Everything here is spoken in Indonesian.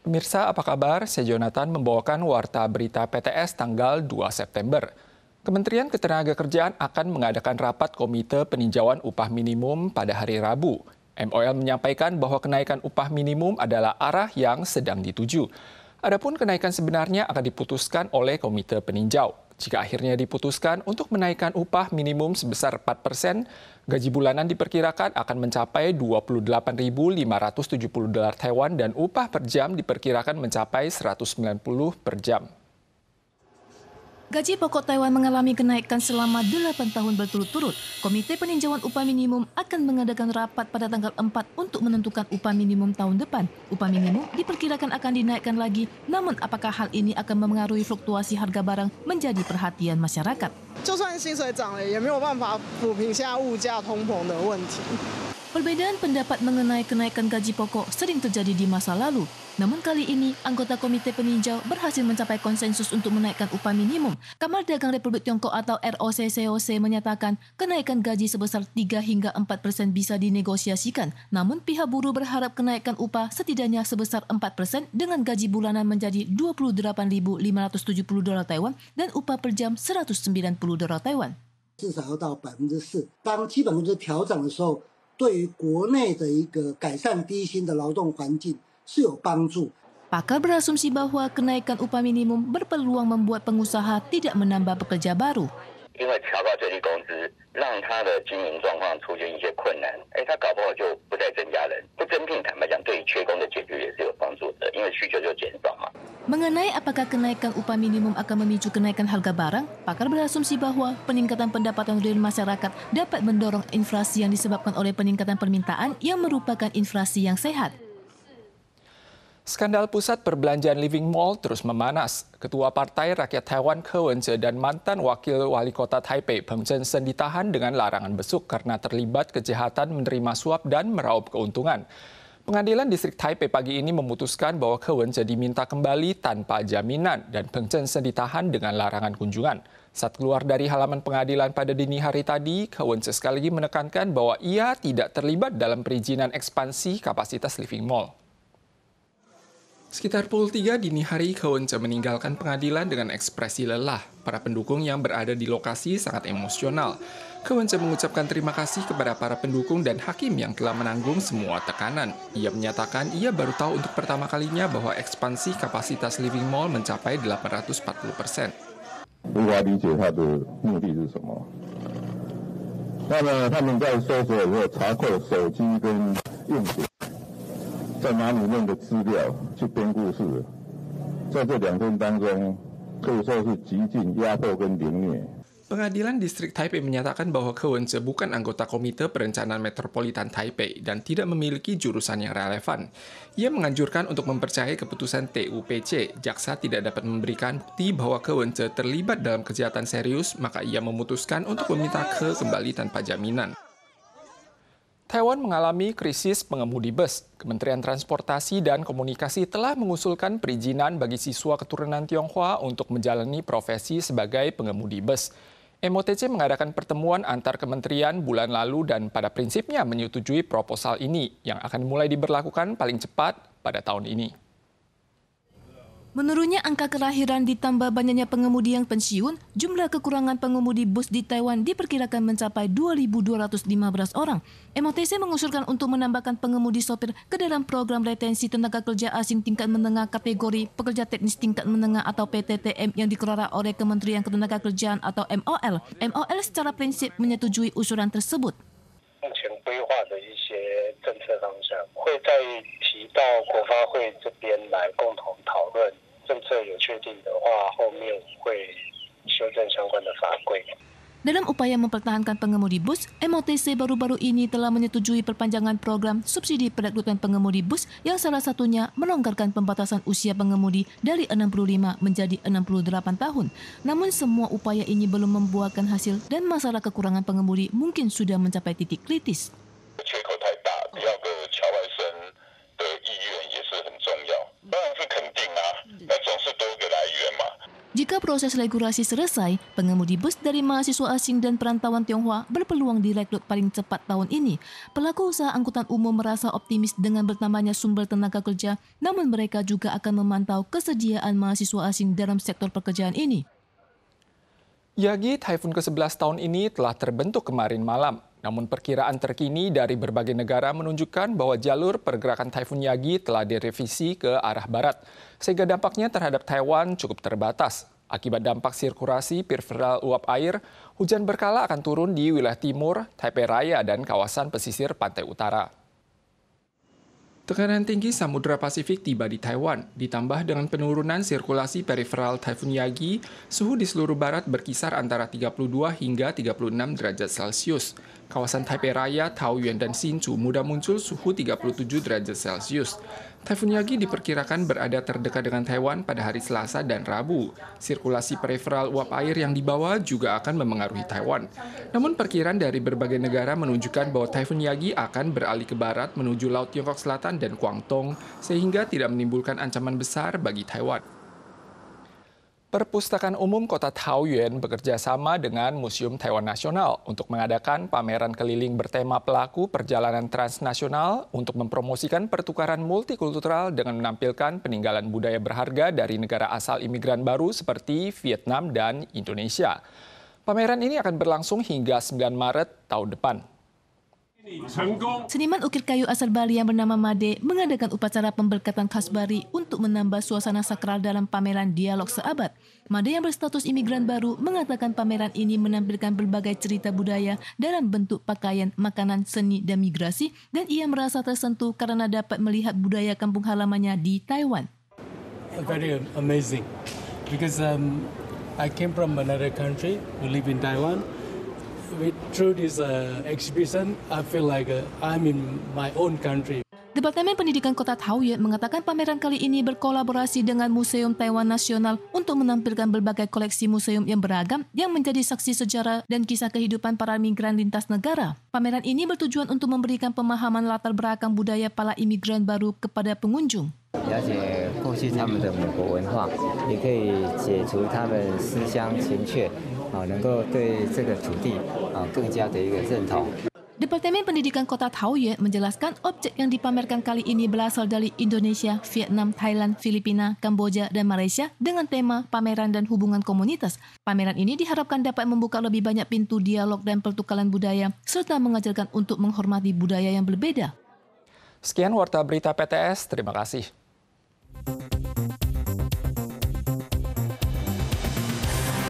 Pemirsa, apa kabar? Saya Jonathan membawakan Warta Berita PTS tanggal 2 September. Kementerian Ketenagakerjaan akan mengadakan rapat Komite Peninjauan Upah Minimum pada hari Rabu. MOL menyampaikan bahwa kenaikan upah minimum adalah arah yang sedang dituju. Adapun kenaikan sebenarnya akan diputuskan oleh Komite Peninjau. Jika akhirnya diputuskan untuk menaikkan upah minimum sebesar 4%, gaji bulanan diperkirakan akan mencapai 28.570 dolar Taiwan dan upah per jam diperkirakan mencapai 190 per jam. Gaji pokok Taiwan mengalami kenaikan selama 8 tahun berturut-turut. Komite Peninjauan Upah Minimum akan mengadakan rapat pada tanggal 4 untuk menentukan upah minimum tahun depan. Upah minimum diperkirakan akan dinaikkan lagi, namun apakah hal ini akan memengaruhi fluktuasi harga barang menjadi perhatian masyarakat. Perbedaan pendapat mengenai kenaikan gaji pokok sering terjadi di masa lalu. Namun kali ini, anggota Komite Peninjau berhasil mencapai konsensus untuk menaikkan upah minimum. Kamar Dagang Republik Tiongkok atau ROCCOC menyatakan kenaikan gaji sebesar 3 hingga 4% bisa dinegosiasikan. Namun pihak buruh berharap kenaikan upah setidaknya sebesar 4% dengan gaji bulanan menjadi 28.570 dolar Taiwan dan upah per jam 190 dolar Taiwan. 至少要到4%。当基本工资调整的时候，对于国内的一个改善低薪的劳动环境是有帮助。 Pakar berasumsi bahwa kenaikan upah minimum berpeluang membuat pengusaha tidak menambah pekerja baru. 因为调高最低工资，让他的经营状况出现一些困难，他搞不好就不再增加人，不增聘，坦白讲，对于缺工的解决也是有帮助的，因为需求就减少嘛。 Mengenai apakah kenaikan upah minimum akan memicu kenaikan harga barang, pakar berasumsi bahwa peningkatan pendapatan real masyarakat dapat mendorong inflasi yang disebabkan oleh peningkatan permintaan yang merupakan inflasi yang sehat. Skandal pusat perbelanjaan Living Mall terus memanas. Ketua Partai Rakyat Taiwan Ko Wen-je dan mantan wakil wali kota Taipei Peng Zhen-sen ditahan dengan larangan besuk karena terlibat kejahatan menerima suap dan meraup keuntungan. Pengadilan Distrik Taipei pagi ini memutuskan bahwa Ko Wen-je diminta kembali tanpa jaminan dan Peng Zhen-sen ditahan dengan larangan kunjungan. Saat keluar dari halaman pengadilan pada dini hari tadi, Ko Wen-je sekali lagi menekankan bahwa ia tidak terlibat dalam perizinan ekspansi kapasitas Living Mall. Sekitar pukul 3 dini hari, Ko Wen-je meninggalkan pengadilan dengan ekspresi lelah. Para pendukung yang berada di lokasi sangat emosional. Ko Wen-je mengucapkan terima kasih kepada para pendukung dan hakim yang telah menanggung semua tekanan. Ia menyatakan ia baru tahu untuk pertama kalinya bahwa ekspansi kapasitas Living Mall mencapai 840%. 无法理解他的目的是什么。那么他们在搜索以后查扣手机跟硬碟。 在拿里面的资料去编故事，在这2天当中，可以说是极尽压迫跟凌虐。 Pengadilan Distrik Taipei menyatakan bahwa Ko Wen-je bukan anggota Komite Perencanaan Metropolitan Taipei dan tidak memiliki jurusan yang relevan. Ia menganjurkan untuk mempercayai keputusan TUPC. Jaksa tidak dapat memberikan bukti bahwa Ko Wen-je terlibat dalam kejahatan serius, maka ia memutuskan untuk meminta kembali tanpa jaminan. Taiwan mengalami krisis pengemudi bus. Kementerian Transportasi dan Komunikasi telah mengusulkan perizinan bagi siswa keturunan Tionghoa untuk menjalani profesi sebagai pengemudi bus. MOTC mengadakan pertemuan antar kementerian bulan lalu dan pada prinsipnya menyetujui proposal ini yang akan mulai diberlakukan paling cepat pada tahun ini. Menurutnya, angka kelahiran ditambah banyaknya pengemudi yang pensiun, jumlah kekurangan pengemudi bus di Taiwan diperkirakan mencapai 2.215 orang. MOTC mengusulkan untuk menambahkan pengemudi sopir ke dalam program retensi tenaga kerja asing tingkat menengah kategori pekerja teknis tingkat menengah atau PTTM yang dikelola oleh Kementerian Ketenagakerjaan atau MOL. MOL secara prinsip menyetujui usulan tersebut. 目前规划的一些政策方向，会再提到国发会这边来共同讨论。政策有确定的话，后面会修正相关的法规。 Dalam upaya mempertahankan pengemudi bus, MOTC baru-baru ini telah menyetujui perpanjangan program subsidi perekrutan pengemudi bus yang salah satunya melonggarkan pembatasan usia pengemudi dari 65 menjadi 68 tahun. Namun semua upaya ini belum membuahkan hasil dan masalah kekurangan pengemudi mungkin sudah mencapai titik kritis. 缺口太大，第二个侨外生的意愿也是很重要。当然是肯定啊，那总是多个来源嘛。Jika proses regulasi selesai, pengemudi bus dari mahasiswa asing dan perantauan Tionghoa berpeluang direkrut paling cepat tahun ini. Pelaku usaha angkutan umum merasa optimis dengan bertambahnya sumber tenaga kerja, namun mereka juga akan memantau kesediaan mahasiswa asing dalam sektor pekerjaan ini. Yagi, taifun ke-11 tahun ini telah terbentuk kemarin malam. Namun perkiraan terkini dari berbagai negara menunjukkan bahwa jalur pergerakan taifun Yagi telah direvisi ke arah barat, sehingga dampaknya terhadap Taiwan cukup terbatas. Akibat dampak sirkulasi peripheral uap air, hujan berkala akan turun di wilayah timur, Taipei Raya, dan kawasan pesisir pantai utara. Tekanan tinggi Samudra Pasifik tiba di Taiwan, ditambah dengan penurunan sirkulasi periferal Taifun Yagi, suhu di seluruh barat berkisar antara 32 hingga 36 derajat Celcius. Kawasan Taipei Raya, Taoyuan, dan Hsinchu mudah muncul suhu 37 derajat Celcius. Taifun Yagi diperkirakan berada terdekat dengan Taiwan pada hari Selasa dan Rabu. Sirkulasi periferal uap air yang dibawa juga akan memengaruhi Taiwan. Namun perkiraan dari berbagai negara menunjukkan bahwa Taifun Yagi akan beralih ke barat menuju Laut Tiongkok Selatan dan Guangdong, sehingga tidak menimbulkan ancaman besar bagi Taiwan. Perpustakaan Umum Kota Taoyuan bekerja sama dengan Museum Taiwan Nasional untuk mengadakan pameran keliling bertema pelaku perjalanan transnasional untuk mempromosikan pertukaran multikultural dengan menampilkan peninggalan budaya berharga dari negara asal imigran baru seperti Vietnam dan Indonesia. Pameran ini akan berlangsung hingga 9 Maret tahun depan. Seniman ukir kayu asal Bali yang bernama Made mengadakan upacara pemberkatan khas Bali untuk menambah suasana sakral dalam pameran Dialog Seabad. Made yang berstatus imigran baru mengatakan pameran ini menampilkan berbagai cerita budaya dalam bentuk pakaian, makanan, seni, dan migrasi, dan ia merasa tersentuh karena dapat melihat budaya kampung halamannya di Taiwan. Very amazing because I came from another country, we live in Taiwan. Through this exhibition, I feel like I'm in my own country. Departemen Pendidikan Kota Taoyuan mengatakan pameran kali ini berkolaborasi dengan Museum Taiwan Nasional untuk menampilkan berbagai koleksi museum yang beragam yang menjadi saksi sejarah dan kisah kehidupan para migran lintas negara. Pameran ini bertujuan untuk memberikan pemahaman latar belakang budaya para imigran baru kepada pengunjung. 了解过去他们的母国文化，也可以解除他们思乡情切，能够对这个土地更加的一个认同。 Departemen Pendidikan Kota Taoyuan menjelaskan objek yang dipamerkan kali ini berasal dari Indonesia, Vietnam, Thailand, Filipina, Kamboja, dan Malaysia dengan tema pameran dan hubungan komunitas. Pameran ini diharapkan dapat membuka lebih banyak pintu dialog dan pertukaran budaya, serta mengajarkan untuk menghormati budaya yang berbeda. Sekian Warta Berita PTS, terima kasih.